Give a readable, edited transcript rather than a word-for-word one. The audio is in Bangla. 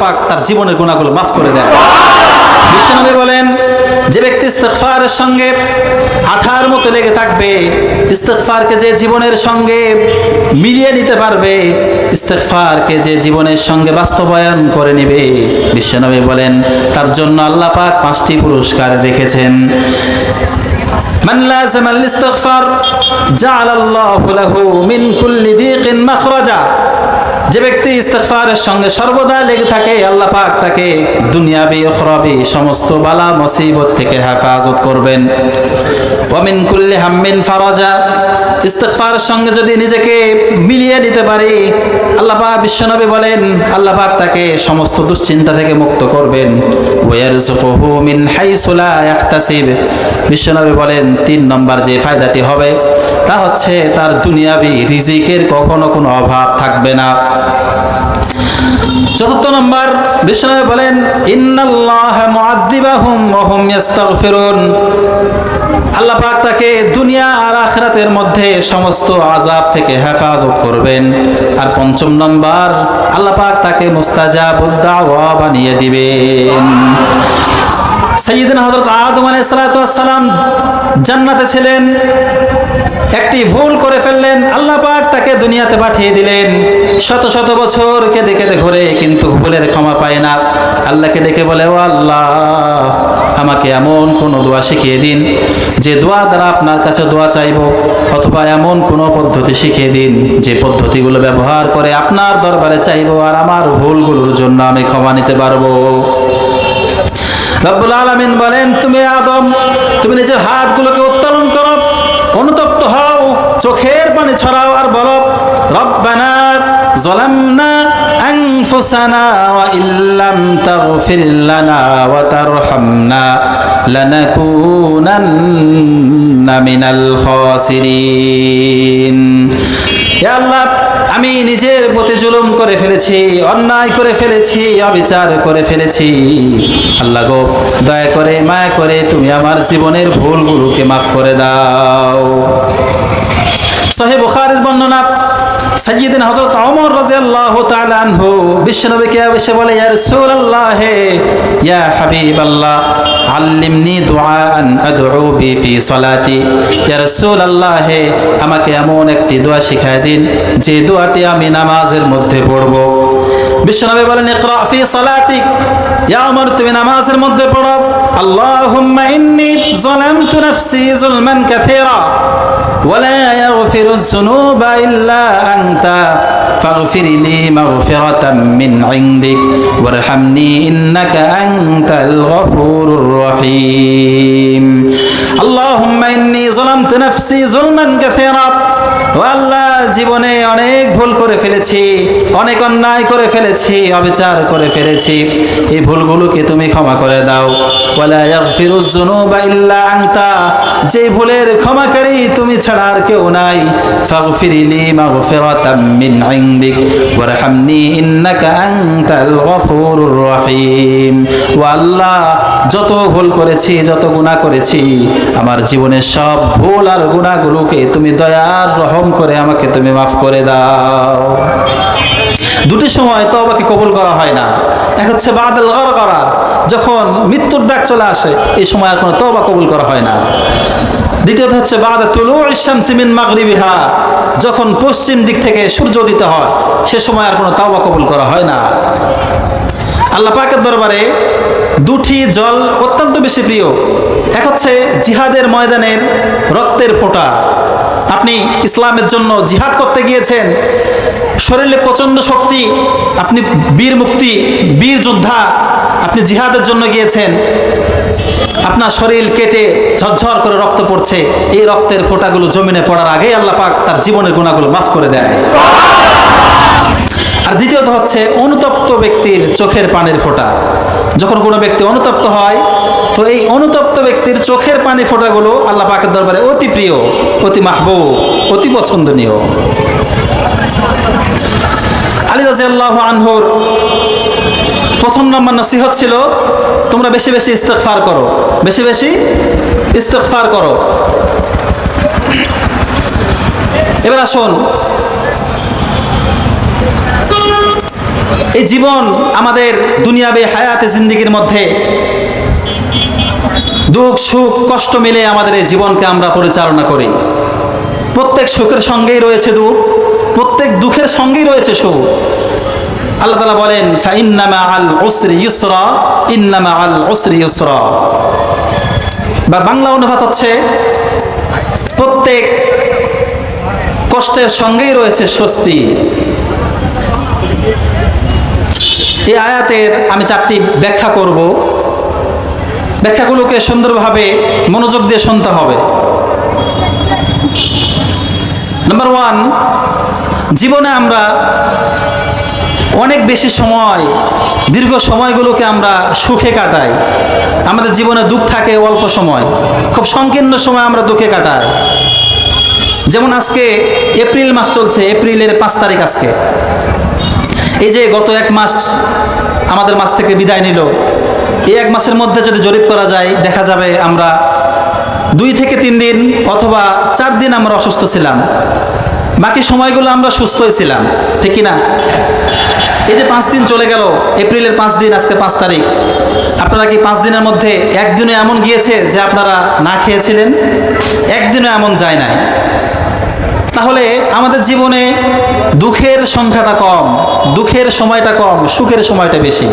পাক তার জীবনের গুনাহগুলো মাফ করে দেয়। বিশ্বনবী বলেন, যে ব্যক্তি ইস্তিগফারের সঙ্গে আঠার মতো লেগে থাকবে, ইস্তিগফারকে যে জীবনের সঙ্গে মিলিয়ে নিতে পারবে, ইস্তিগফারকে যে জীবনের সঙ্গে বাস্তবায়ন করে নেবে, বিশ্বনবী বলেন তার জন্য আল্লাহ পাক 5টি পুরস্কার রেখেছেন। মান লাযামাল ইস্তিগফার জাআলাল্লাহু লাহু মিন কুল্লি দীকিন মাখরাজা। যে ব্যক্তি ইস্তিগফারের সঙ্গে সর্বদা লেগে থাকে, আল্লাহ পাক তাকে দুনিয়াবি উখরাবি সমস্ত বালা মুসিবত থেকে হেফাজত করবেন। ওয়া মিন কুল্লি হাম্মিন ফারাজা। ইস্তিগফারের সঙ্গে যদি নিজেকে মিলিয়ে নিতে পারি, আল্লাহ পাক বিশ্বনবী বলেন আল্লাহ পাক তাকে সমস্ত দুশ্চিন্তা থেকে মুক্ত করবেন। ওয়া ইয়ারযুকুহু মিন হাইসু লা ইয়াহতাসিব। বিশ্বনবী বলেন 3 নম্বর যে ফায়দাটি হবে তা হচ্ছে তার দুনিয়াবি রিজিকের কখনো কোনো অভাব থাকবে না। 4 নম্বর বিশ্বনবী বলেন ইন্নাল্লাহা মুআযযিবাহুম ওয়া হুম ইস্তাগফিরুন। আল্লাহ পাক তাকে দুনিয়া আর আখিরাতের মধ্যে সমস্ত আযাব থেকে হেফাজত করবেন। আর 5 নম্বর আল্লাহ পাক তাকে মুস্তাজাবুদ দাওয়া বানিয়ে দিবেন। সাইয়্যিদনা হযরত আদম আলাইহিস সালাতু ওয়াস সালাম জান্নাতে ছিলেন, একটি ভুল করে ফেললেন, আল্লাহ পাক তাকে দুনিয়াতে পাঠিয়ে দিলেন। শত শত বছর কেঁদে কেঁদে ঘুরে কিন্তু ভুলের ক্ষমা পায় না। আল্লাহকে ডেকে বলে, ও আল্লাহ, আমাকে এমন কোন দোয়া শিখিয়ে দিন যে দোয়া দ্বারা আপনার কাছে দোয়া চাইব, অথবা এমন কোন পদ্ধতি শিখিয়ে দিন যে পদ্ধতিগুলো ব্যবহার করে আপনার দরবারে চাইব আর আমার ভুলগুলোর জন্য আমি ক্ষমা নিতে পারবো। রব্বুল আলামিন বলেন, তুমি আদম, তুমি নিজের হাতগুলোকে উত্তোলন করো, অনুতপ্ত হও, চোখের পানি ছড়াও আর বলো, রব্বানা যালামনা আনফুসানা ওয়া ইল্লাম তাগফির লানা ওয়া তারহামনা লানাকুনান্না মিনাল খাসিরিন। হে আল্লাহ, আমি নিজের প্রতি জুলুম করে ফেলেছি, অন্যায় করে ফেলেছি, অবিচার করে ফেলেছি। আল্লাহ গো, দয়া করে মায়া করে তুমি আমার জীবনের ভুলগুলোকে মাফ করে দাও। সহিহ বুখারীর বর্ণনা, সাইয়্যিদনা হযরত ওমর রাদিয়াল্লাহু তাআলা আনহু বিশ্বনবীকে এসে বলে, ইয়া রাসূলুল্লাহ, ইয়া হাবিবাল্লাহ, আল্লিমনি দুআআন আদউ বি ফি সালাতি। ইয়া রাসূলুল্লাহ, আমাকে এমন একটি দোয়া শিখায় দিন যে দোয়াটি আমি নামাজের মধ্যে পড়ব। বিশ্বনবী বলেন, ইকরা ফি সালাতিক। ইয়া ওমর, তুমি নামাজের মধ্যে পড়ো, আল্লাহুম্মা ইন্নী যালামতু নাফসি যুলমান কাসীরা ওয়ালা ইয়াগফিরুয যুনুবা ইল্লা আনতা ফাগফিরলি মাগফিরাতাম মিন ইনদিক ওয়ারহামনি ইন্নাকা আনতাল গফুরুর রহিম। আল্লাহুম্মা ইন্নী যালামতু নাফসি যুলমান কাসীরা। ও আল্লাহ, জীবনে অনেক ভুল করে ফেলেছি, অনেক অন্যায় করে ফেলেছি, অবিচার করে ফেলেছি, এই ভুলগুলোকে তুমি ক্ষমা করে দাও। ওয়ালা ইয়াগফিরুয যুনুবা ইল্লা আনতা, যে ভুলের ক্ষমাকারী তুমি ছাড়া আর কেউ নাই। ফাগফিরলি মাগফিরাতাম মিন ইনদিক ওয়ারহামনি ইন্নাকা আনতাল গফুরুর রহিম। ও আল্লাহ, যত ভুল করেছি, যত গুনাহ করেছি, আমার জীবনের সব ভুল আর গুনাহগুলোকে তুমি দয়ার রহম করে আমাকে তুমি মাফ করে দাও। দুটি সময় তওবাকে কবুল করা হয় না। এক হচ্ছে বাদাল গরগরা, যখন মৃত্যুর ডাক চলে আসে, এই সময় আর কোনো তওবা কবুল করা হয় না। দ্বিতীয়ত হচ্ছে বাদা তুলুউশ শামসি মিন মাগরিবিহা, যখন পশ্চিম দিক থেকে সূর্য উদিত হয়, সে সময় আর কোনো তওবা কবুল করা হয় না। আল্লাহ পাকের দরবারে দুটি জল অত্যন্ত বেশি প্রিয়। এক হচ্ছে জিহাদের ময়দানের রক্তের ফোঁটা। আপনি ইসলামের জন্য জিহাদ করতে গিয়েছেন, শরীরে প্রচণ্ড শক্তি, আপনি বীর মুক্তি, বীর যোদ্ধা, আপনি জিহাদের জন্য গিয়েছেন, আপনার শরীর কেটে ঝরঝর করে রক্ত পড়ছে, এই রক্তের ফোঁটাগুলো জমিনে পড়ার আগেই আল্লাহ পাক তার জীবনের গুনাহগুলো মাফ করে দেয়। আর দ্বিতীয়ত হচ্ছে অনুতপ্ত ব্যক্তির চোখের পানির ফোঁটা। যখন কোনো ব্যক্তি অনুতপ্ত হয়, তো এই অনুতপ্ত ব্যক্তির চোখের পানি ফোঁটাগুলো আল্লাহ পাকের দরবারে অতি প্রিয়, অতি মাহবুব, অতি পছন্দনীয়। আলী রাদিয়াল্লাহু আনহুর 1 নম্বর নসিহত ছিল, তোমরা বেশি বেশি ইস্তিগফার করো, বেশি বেশি ইস্তিগফার করো। এবার আসুন, এই জীবন আমাদের দুনিয়াবী হায়াতে জিন্দেগির মধ্যে দুঃখ সুখ কষ্ট মিলে আমাদের এই জীবনকে আমরা পরিচালনা করি। প্রত্যেক সুখের সঙ্গেই রয়েছে দুঃখ, প্রত্যেক দুঃখের সঙ্গেই রয়েছে সুখ। আল্লাহ তাআলা বলেন ফাইন্না মাআল উসরি ইউসরা, ইন্না মাআল উসরি ইউসরা। বা বাংলা অনুবাদ হচ্ছে প্রত্যেক কষ্টের সঙ্গেই রয়েছে স্বস্তি। এই আয়াতের আমি 4টি ব্যাখ্যা করব। ব্যাখ্যাগুলোকে সুন্দরভাবে মনোযোগ দিয়ে শুনতে হবে। নাম্বার 1, জীবনে আমরা অনেক বেশি সময়, দীর্ঘ সময়গুলোকে আমরা সুখে কাটাই। আমাদের জীবনে দুঃখ থাকে অল্প সময়, খুব সংকীর্ণ সময় আমরা দুঃখে কাটাই। যেমন আজকে এপ্রিল মাস চলছে, এপ্রিলের 5 তারিখ আজকে। এই যে গত 1 মাস আমাদের মাস থেকে বিদায় নিল, এই 1 মাসের মধ্যে যদি জরিপ করা যায় দেখা যাবে আমরা 2 থেকে 3 দিন অথবা 4 দিন আমরা অসুস্থ ছিলাম, বাকি সময়গুলো আমরা সুস্থই ছিলাম, ঠিক কিনা? এই যে 5 দিন চলে গেল, এপ্রিলের 5 দিন, আজকে 5 তারিখ। আপনারা কি 5 দিনের মধ্যে একদিনও এমন গিয়েছে যে আপনারা না খেয়েছিলেন? একদিনও এমন যায় নাই। তাহলে আমাদের জীবনে দুঃখের সংখ্যাটা কম, দুঃখের সময়টা কম, সুখের সময়টা বেশি।